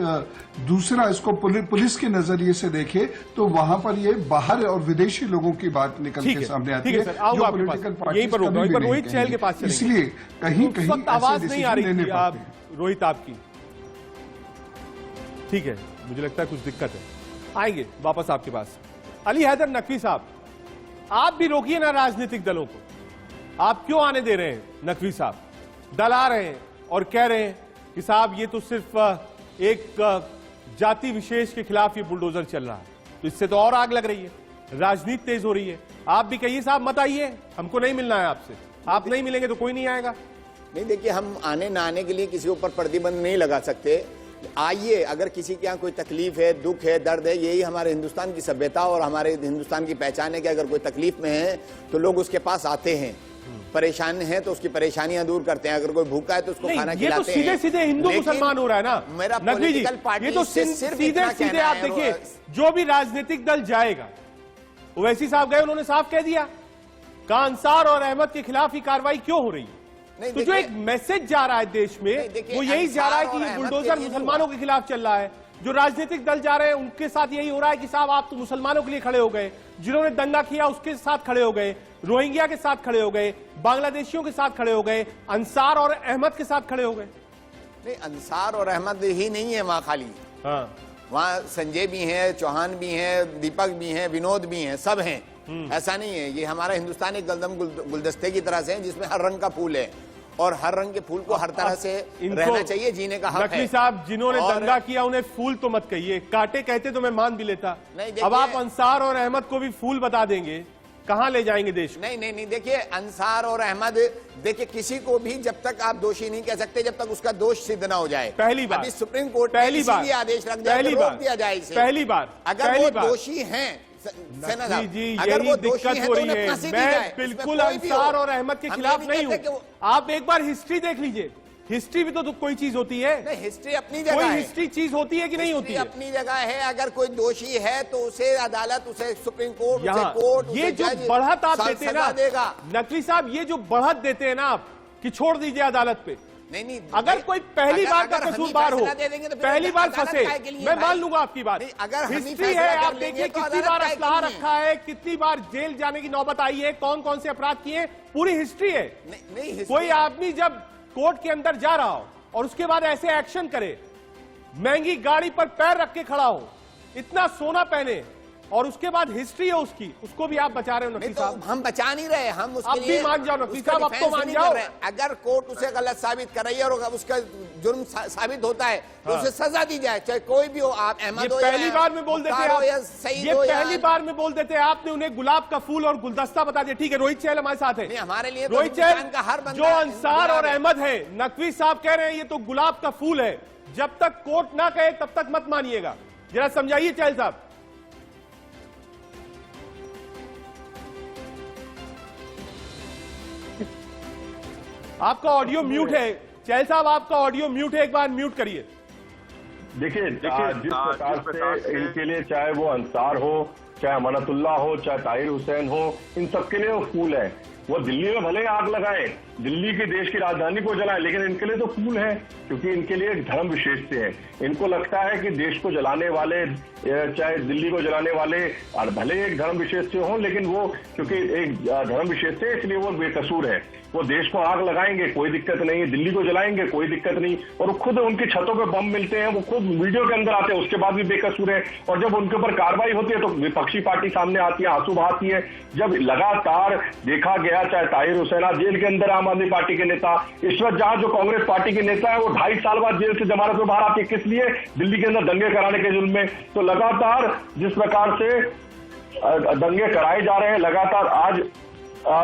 दूसरा इसको पुलिस के नजरिए से देखे तो वहां पर ये बाहर और विदेशी लोगों की बात निकल के सामने आती है, जो पॉलिटिकल पार्टी रोहित चहल के पास। इसलिए कहीं कहीं आवाज नहीं आ रही थी रोहित आपकी, ठीक है, मुझे लगता है कुछ दिक्कत है, आएंगे वापस आपके पास। अली हैदर नकवी साहब, आप भी रोकिए ना राजनीतिक दलों को, आप क्यों आने दे रहे हैं? नकवी साहब, दल आ रहे हैं और कह रहे हैं कि साहब ये तो सिर्फ एक जाति विशेष के खिलाफ ये बुलडोजर चल रहा है, तो इससे तो और आग लग रही है, राजनीति तेज हो रही है। आप भी कहिए साहब मत आइए, हमको नहीं मिलना है आपसे, आप नहीं मिलेंगे तो कोई नहीं आएगा। नहीं, देखिए, हम आने ना आने के लिए किसी ऊपर प्रतिबंध नहीं लगा सकते। आइए, अगर किसी के यहाँ कोई तकलीफ है, दुख है, दर्द है, यही हमारे हिंदुस्तान की सभ्यता और हमारे हिंदुस्तान की पहचान है कि अगर कोई तकलीफ में है तो लोग उसके पास आते हैं, परेशान है तो उसकी परेशानियां दूर करते हैं, अगर कोई भूखा है तो उसको खाना खिलाते हैं। ये तो सीधे सीधे हिंदू मुसलमान हो रहा है ना मेरा पॉलिटिकल पार्टी, ये तो सीधे सीधे आप देखिए, जो भी राजनीतिक दल जाएगा, ओवैसी साहब गए, उन्होंने साफ कह दिया कि अंसार और अहमद के खिलाफ ही कार्रवाई क्यों हो रही है। तो जो एक मैसेज जा रहा है देश में, वो यही जा रहा है कि बुलडोजर मुसलमानों के खिलाफ चल रहा है। जो राजनीतिक दल जा रहे हैं उनके साथ यही हो रहा है कि साहब आप तो मुसलमानों के लिए खड़े हो गए, जिन्होंने दंगा किया उसके साथ खड़े हो गए, रोहिंग्या के साथ खड़े हो गए, बांग्लादेशियों के साथ खड़े हो गए, अंसार और अहमद के साथ खड़े हो गए। नहीं, अंसार और अहमद ही नहीं है वहां खाली, हाँ, वहां संजय भी हैं, चौहान भी हैं, दीपक भी हैं, विनोद भी हैं, सब हैं। ऐसा नहीं है, ये हमारा हिंदुस्तान एक गंदम गुलदस्ते की तरह से है जिसमें हर रंग का फूल है, और हर रंग के फूल को हर तरह से रहना चाहिए, जीने का हक है। नकवी साहब, जिन्होंने दंगा किया उन्हें फूल तो मत कहिए, कांटे कहते तो मैं मान भी लेता। अब आप अंसार और अहमद को भी फूल बता देंगे, कहां ले जाएंगे देश? नहीं, देखिए, अंसार और अहमद, देखिए, किसी को भी जब तक आप दोषी नहीं कह सकते जब तक उसका दोष सिद्ध ना हो जाए। पहली बार अभी सुप्रीम कोर्ट ने इसीलिए आदेश रख दिया, रोक दिया जाए इसे। पहली बार अगर वो दोषी हैं, जी, यही दिक्कत हो रही है। मैं बिल्कुल अंसार और अहमद के खिलाफ नहीं हूं। आप एक बार हिस्ट्री देख लीजिए, हिस्ट्री भी तो कोई चीज होती है। नहीं, हिस्ट्री अपनी जगह कोई है। हिस्ट्री चीज होती है कि नहीं होती है? अपनी जगह है। अगर कोई दोषी है तो उसे अदालत, उसे सुप्रीम कोर्ट, उसे यहाँ कोर्ट, ये उसे जो जज बढ़त आप देते हैं ना देगा। नकवी साहब, ये जो बढ़त देते हैं ना आप कि छोड़ दीजिए अदालत पे, नहीं, अगर कोई पहली बार का अगर हम ही कसूरबार हो, फैसला दे देंगे तो फिर पहली बार अदालत फंसे, काय के लिए मैं है मान भाई? लूंगा आपकी बात। नहीं, अगर हम ही हिस्ट्री फैसला है, कर आप लेंगे देखिए तो कितनी अदालत बार काय के असलाह लिए है? रखा है, कितनी बार जेल जाने की नौबत आई है, कौन कौन से अपराध किए हैं, पूरी हिस्ट्री है। नहीं, कोई आदमी जब कोर्ट के अंदर जा रहा हो और उसके बाद ऐसे एक्शन करे, महंगी गाड़ी पर पैर रख के खड़ा हो, इतना सोना पहने, और उसके बाद हिस्ट्री है उसकी, उसको भी आप बचा रहे हो नकवी साहब। हम बचा नहीं रहे, हम उसके अब भी लिए मान जाओ नकवी उसका साहब, अब तो डिफेंस मान नहीं जाओ। कर रहे। अगर कोर्ट उसे गलत साबित कर रही है और उसका जुर्म साबित होता है तो उसे सजा दी जाए, चाहे कोई भी हो। आप ये अहमद हो, पहली बार में बोल देते हैं आप, ये पहली बार में बोल देते हैं आपने उन्हें गुलाब का फूल और गुलदस्ता बता दिया। ठीक है, रोहित चहल हमारे साथ है। हमारे लिए रोहित चहल का हर जो अंसार और अहमद है, नकवी साहब कह रहे हैं ये तो गुलाब का फूल है, जब तक कोर्ट ना कहे तब तक मत मानिएगा। जरा समझाइए चहल साहब। आपका ऑडियो म्यूट है चहल साहब, आपका ऑडियो म्यूट है, एक बार म्यूट करिए। देखिए जिस प्रकार से इनके लिए, चाहे वो अंसार हो, चाहे अमानतुल्लाह हो, चाहे ताहिर हुसैन हो, इन सबके लिए वो फूल है। वो दिल्ली में भले आग लगाए, दिल्ली की देश की राजधानी को जलाए, लेकिन इनके लिए तो फूल है, क्योंकि इनके लिए एक धर्म विशेष से है। इनको लगता है कि देश को जलाने वाले, चाहे दिल्ली को जलाने वाले, और भले एक धर्म विशेष से हों, लेकिन वो क्योंकि एक धर्म विशेष से, इसलिए वो बेकसूर है। वो देश को आग लगाएंगे, कोई दिक्कत नहीं है, दिल्ली को जलाएंगे, कोई दिक्कत नहीं, और खुद उनकी छतों पे बम मिलते हैं, वो खुद वीडियो के अंदर आते हैं, उसके बाद भी बेकसूर है। और जब उनके ऊपर कार्रवाई होती है तो विपक्षी पार्टी सामने आती है, आंसू बहाती है। जब लगातार देखा गया, चाहे ताहिर हुसैन जेल के अंदर, आम आदमी पार्टी के नेता, इशरत जहां जो कांग्रेस पार्टी के नेता है, वो 2.5 साल बाद जेल से जमानत में बाहर आती है, किस लिए? दिल्ली के अंदर दंगे कराने के जुल्म में। तो लगातार जिस प्रकार से दंगे कराए जा रहे हैं, लगातार आज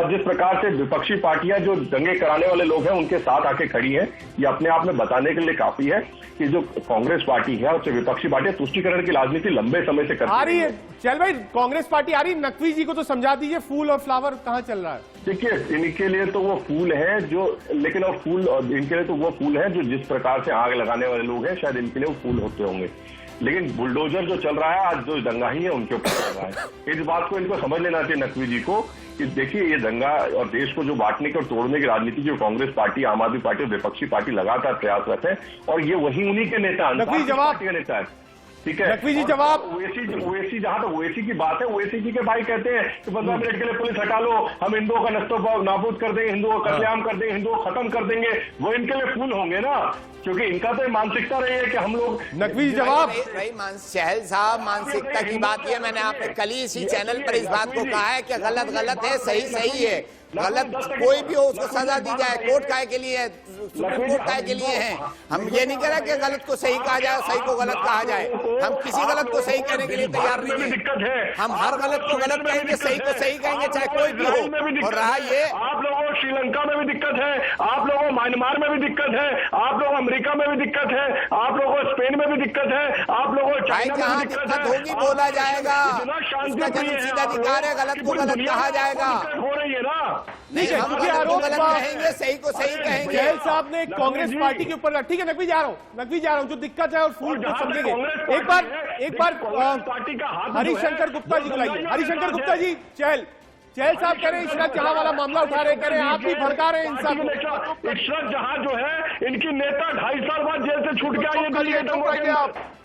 जिस प्रकार से विपक्षी पार्टियां, जो दंगे कराने वाले लोग हैं, उनके साथ आके खड़ी हैं, ये अपने आप में बताने के लिए काफी है कि जो कांग्रेस पार्टी है और विपक्षी पार्टी तुष्टीकरण की राजनीति लंबे समय से करती आ रही है। चल भाई, कांग्रेस पार्टी आ रही, नकवी जी को तो समझा दीजिए फूल और फ्लावर कहाँ चल रहा है। देखिए, इनके लिए तो वो फूल है जो, लेकिन वो फूल, इनके लिए तो वो फूल है जो जिस प्रकार से आग लगाने वाले लोग हैं, शायद इनके लिए वो फूल होते होंगे। लेकिन बुलडोजर जो चल रहा है आज, जो दंगाही है उनके ऊपर चल रहा है। इस बात को इनको समझ लेना चाहिए नकवी जी को कि देखिए, ये दंगा और देश को जो बांटने की और तोड़ने की राजनीति जो कांग्रेस पार्टी, आम आदमी पार्टी और विपक्षी पार्टी लगातार प्रयासरत है, और ये वही उन्हीं के नेता, नकवी जवाब के नेता है। ठीक है, नकवी जी जवाब। ओवैसी, जहां तक ओवैसी की बात है, ओवैसी जी के भाई कहते हैं कि 15 मिनट के लिए पुलिस हटा लो, हम हिंदुओं का नस्तो नाबूद कर देंगे, हिंदुओं का कत्लेआम कर देंगे, हिंदुओं को खत्म कर देंगे। वो इनके लिए फूल होंगे ना, क्योंकि इनका तो मानसिकता रही है कि हम लोग। नकवी जवाब। चहल साहब, मानसिकता की बात है, मैंने आपने कल ही इसी चैनल पर इस बात को कहा है कि गलत गलत है, सही सही है। गलत कोई भी हो उसको सजा दी जाए। कोर्ट काय के लिए है, सुप्रीम कोर्ट काय के लिए है। हम ये नहीं कह रहे कि गलत को सही कहा जाए, सही को गलत कहा जाए। हम किसी गलत को सही कहने के लिए तैयार नहीं है। हम हर गलत को गलत कहेंगे, सही को सही कहेंगे, चाहे कोई भी हो। और रहा ये, आप लोगों को श्रीलंका में भी दिक्कत है, आप लोगों को म्यांमार में भी दिक्कत है, आप लोगों को अमेरिका में भी दिक्कत है, आप लोगों को स्पेन में भी दिक्कत है, आप लोगों को चाइना में भी दिक्कत है। होगी बोला जाएगा, शांति सीधा अधिकार है, गलत को गलत कहा जाएगा। हो रही है ना। नहीं, हम आरोप गलत कहेंगे, सही को सही कहेंगे। चहल साहब ने कांग्रेस पार्टी के ऊपर, ठीक है नकवी जा रहा हूं, जो दिक्कत है और फूल को समझेंगे। एक बार पार्टी का हाथ हरिशंकर गुप्ता जी बुलाइए। हरिशंकर गुप्ता जी, चहल साहब कह रहे हैं इशरत जहां वाला मामला उठा रहे, कह रहे हैं आप भी भड़का रहे हैं इंसान को। इशरत जहां जो है, इनकी नेता 2.5 साल बाद जेल से छूट गया। ये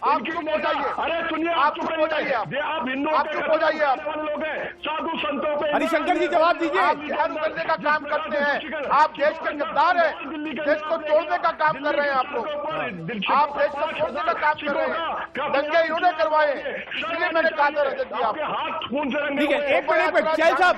आप चुप हो जाइए। अरे सुनिए, आप चुप हो जाइए। आप हिंदुओं के चुप हो जाइए। लोग हैं, साधु संतों पे। हरिशंकर जी जवाब दीजिए। आप ध्यान करने का काम करते हैं, आप देश के गद्दार हैं, देश को तोड़ने का काम कर रहे हैं आप लोग। आप देश को तोड़ने का काम कर रहे हैं, दंगे इन्होंने करवाए, इसलिए मैंने कहा था रजत जी आप हाथ खून से रंगे। ठीक है, एक मिनट चहल साहब,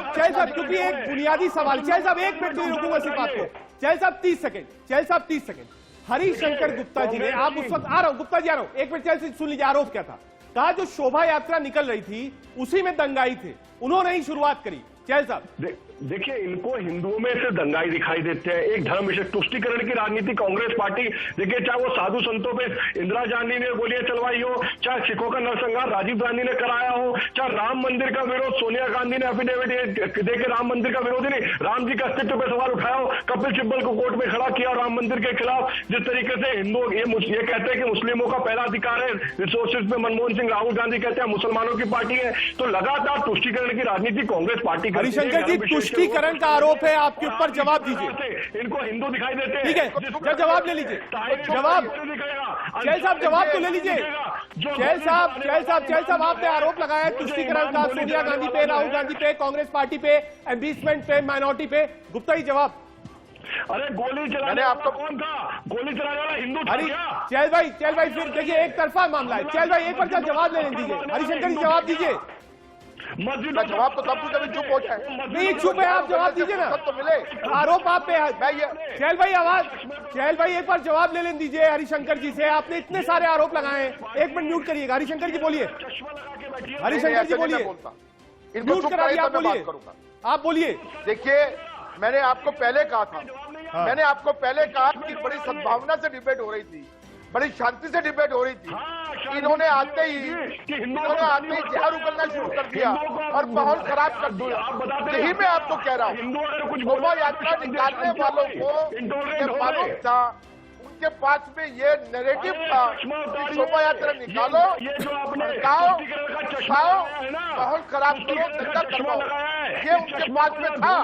क्योंकि एक बुनियादी सवाल, चहल साहब 1 मिनट के लिए रुकूंगा इसी बात को। चहल साहब 30 सेकंड। हरिशंकर गुप्ता जी ने, आप उस वक्त, आ रहा हूं गुप्ता जी, आ रहा हूं, 1 मिनट चहल से सुन लीजिए, आरोप क्या था। कहा जो शोभा यात्रा निकल रही थी उसी में दंगाई थे, उन्होंने ही शुरुआत करी। चहल साहब देखिए, इनको हिंदुओं में से दंगाई दिखाई देते हैं, एक धर्म विषय तुष्टीकरण की राजनीति कांग्रेस पार्टी। देखिए, चाहे वो साधु संतों पे इंदिरा गांधी ने गोलियां चलवाई हो, चाहे सिखों का नरसंहार राजीव गांधी ने कराया हो, चाहे राम मंदिर का विरोध सोनिया गांधी ने एफिडेविट देके राम मंदिर का विरोध ही नहीं, राम जी के अस्तित्व पर सवाल उठाया हो, कपिल सिब्बल को कोर्ट में खड़ा किया राम मंदिर के खिलाफ। जिस तरीके से हिंदू ये कहते हैं कि मुस्लिमों का पहला अधिकार है रिसोर्सेज पे, मनमोहन सिंह राहुल गांधी कहते हैं मुसलमानों की पार्टी है। तो लगातार तुष्टीकरण की राजनीति कांग्रेस पार्टी करती है। हरिशंकर जी, तुष्टीकरण का आरोप है आपके ऊपर, जवाब दीजिए। इनको हिंदू दिखाई देते हैं। ठीक है, जवाब ले लीजिए। जवाब चैल साहब, जवाब तो ले लीजिए। चैल साहब, आपने आरोप लगाया है तुष्टीकरण का सोनिया गांधी पे, राहुल गांधी पे, कांग्रेस पार्टी पे, एम्बीसमेंट पे, माइनॉरिटी पे। गुप्ता जी जवाब। अरे गोली चलाने आपका कौन था? गोली चलाने वाला हिंदू था क्या? चैल भाई फिर देखिए, एक तरफा मामला है। चैल भाई एक बार जवाब लेने दीजिए। हरिशंकर जी जवाब दीजिए। मस्जिद का जवाब तो तब जब चुप हो जाए। नहीं चुप है, आप जवाब दीजिए ना। तो मिले आरोप आप पे है। चैल भाई एक बार जवाब ले लेने दीजिए हरिशंकर जी से। आपने इतने सारे आरोप लगाए हैं। एक मिनट म्यूट करिएगा। हरिशंकर जी बोलिए। हरिशंकर जी बोलिए। म्यूट करा दिया, आप बोलिए। आप बोलिए। देखिए, मैंने आपको पहले कहा था, मैंने आपको पहले कहा कि बड़ी सद्भावना से डिबेट हो रही थी, बड़ी शांति से डिबेट हो रही थी। इन्होंने आते ही जहर उगलना शुरू कर दिया और माहौल खराब कर दिया। यही मैं आपको कह रहा हूँ। शोभा यात्रा निकालने वालों को ये मालूम था, उनके पास में ये नैरेटिव था कि शोभा यात्रा निकालो, माहौल खराब करो, दंगा करवाओ, ये उनके पास में था।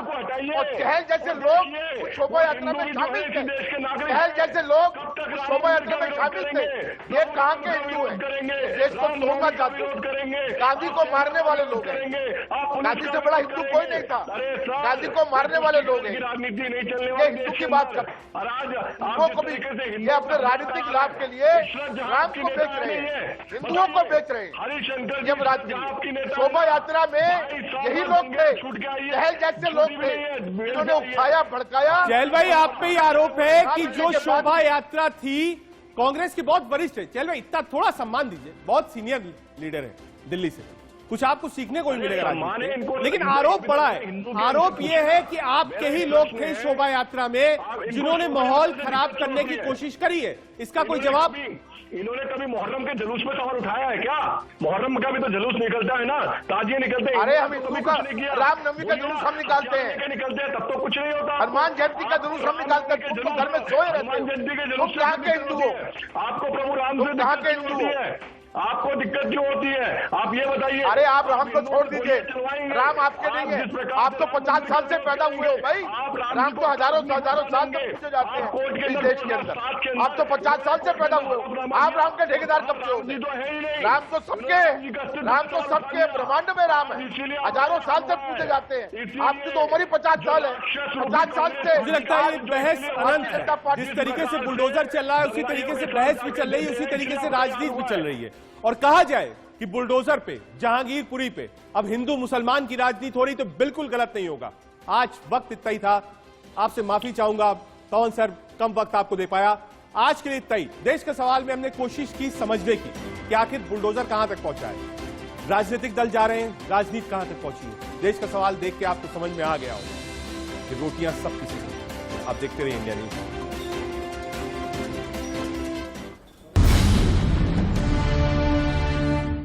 और चहल जैसे लोग शोभा यात्रा में शामिल थे, चहल जैसे लोग शोभा यात्रा में शामिल थे। ये कहाँ के हिंदू हैं? देश को तोड़ना चाहते हैं, गांधी को मारने वाले लोग हैं। गांधी से बड़ा हिंदू कोई नहीं था, गांधी को मारने वाले लोग हैं। राजनीति नहीं चलने ये हिंदू की बात कर, हिंदुओं को भी ये अपने राजनीतिक लाभ के लिए राम को बेच रहे हैं, हिंदुओं को बेच रहे हैं। ये राजनीति शोभा यात्रा में यही लोग थे, चहल जैसे लोग थे, इन्होंने उठाया भड़काया। चहल भाई, आप पे ही आरोप है कि जो शोभा यात्रा थी कांग्रेस के बहुत वरिष्ठ है। चहल भाई, इतना थोड़ा सम्मान दीजिए, बहुत सीनियर लीडर है दिल्ली से, कुछ आपको सीखने को भी मिलेगा। लेकिन आरोप बड़ा है। आरोप ये है कि आपके ही लोग थे शोभा यात्रा में जिन्होंने माहौल खराब करने की कोशिश करी है। इसका कोई जवाब? इन्होंने कभी मुहर्रम के जुलूस में सवाल उठाया है क्या? मुहर्रम का भी तो जुलूस निकलता है ना, ताजिए निकलते हैं। अरे हम हिंदू का रामनवमी का जुलूस हम निकालते हैं, निकलते हैं तब तो कुछ नहीं होता। हनुमान जयंती का जुलूस हम निकालते हैं, तुम तो घर में सोए रहते। हनुमान जयंती के जुलूस कहाँ के हिंदू हो? आपको प्रभु राम से कहाँ के हिंदू हो? आपको दिक्कत क्यों होती है? आप ये बताइए। अरे आप राम को छोड़ दीजिए, राम आपके नहीं है। आप तो 50 साल से पैदा हुए हो भाई, राम तो हजारों साल तक पूछे जाते हैं इस देश के अंदर। आप तो 50 साल से पैदा हुए हो, आप राम के ठेकेदार कब से हो? राम तो सबके ब्रह्मांड में राम है, हजारों साल से पूछे जाते हैं। आपकी तो उम्र ही 50 साल है, 50 साल से। मुझे लगता है ये बहस अनंत है। जिस तरीके से बुलडोजर चल रहा है उसी तरीके से बहस भी चल रही है, उसी तरीके से राजनीति भी चल रही है। और कहा जाए कि बुलडोजर पे, जहांगीरपुरी पे अब हिंदू मुसलमान की राजनीति हो रही तो बिल्कुल गलत नहीं होगा। आज वक्त इतना ही था, आपसे माफी चाहूंगा पवन सर, कम वक्त आपको दे पाया। आज के लिए इतना ही। देश के सवाल में हमने कोशिश की समझने की कि आखिर बुलडोजर कहां तक पहुंचा है, राजनीतिक दल जा रहे हैं, राजनीति कहां तक पहुंची है। देश का सवाल देख के आपको समझ में आ गया हो कि रोटियां सब किसी की। आप देखते रहिए इंडिया न्यूज।